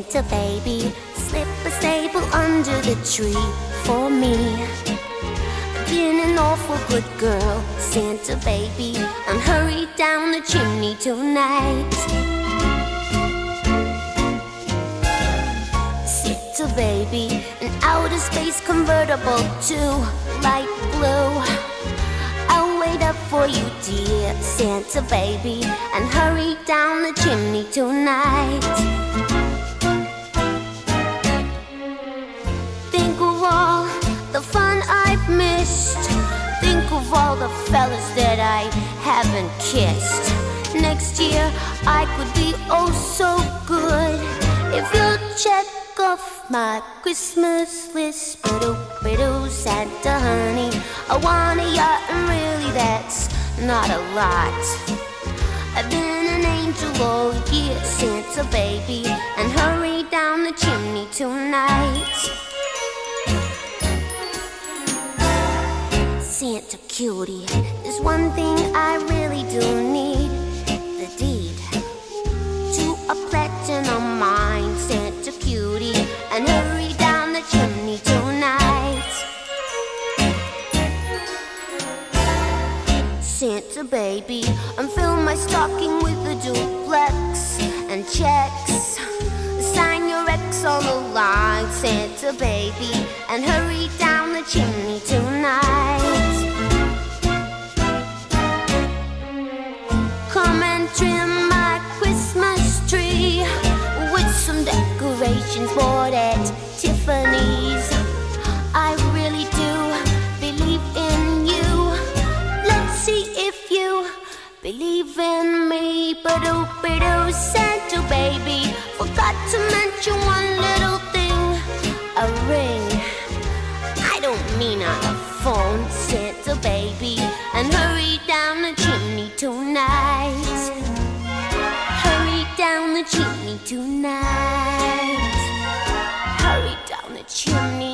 Santa baby, slip a sable under the tree for me. I've been an awful good girl, Santa baby, and hurry down the chimney tonight. Santa baby, an outer space convertible to light blue. I'll wait up for you, dear Santa baby, and hurry down the chimney tonight. Think of all the fun I've missed. Think of all the fellas that I haven't kissed. Next year I could be oh so good if you'll check off my Christmas list. Ba-doo, Santa honey, I want a yacht, and really that's not a lot. I've been an angel all year, Santa baby, and hurry down the chimney tonight. Santa cutie, there's one thing I really do need, the deed to a platinum mine, Santa cutie, and hurry down the chimney tonight. Santa baby, and fill my stocking with a duplex and checks. Sign your ex on the line, Santa baby, and hurry down the chimney tonight. Come and trim my Christmas tree with some decorations bought at Tiffany's. I really do believe in you. Let's see if you believe in me. Ba-doo, Santa baby, forgot to mention one little thing, a ring. I don't mean on the phone, Santa baby, and hurry down the chimney tonight. Hurry down the chimney tonight. Hurry down the chimney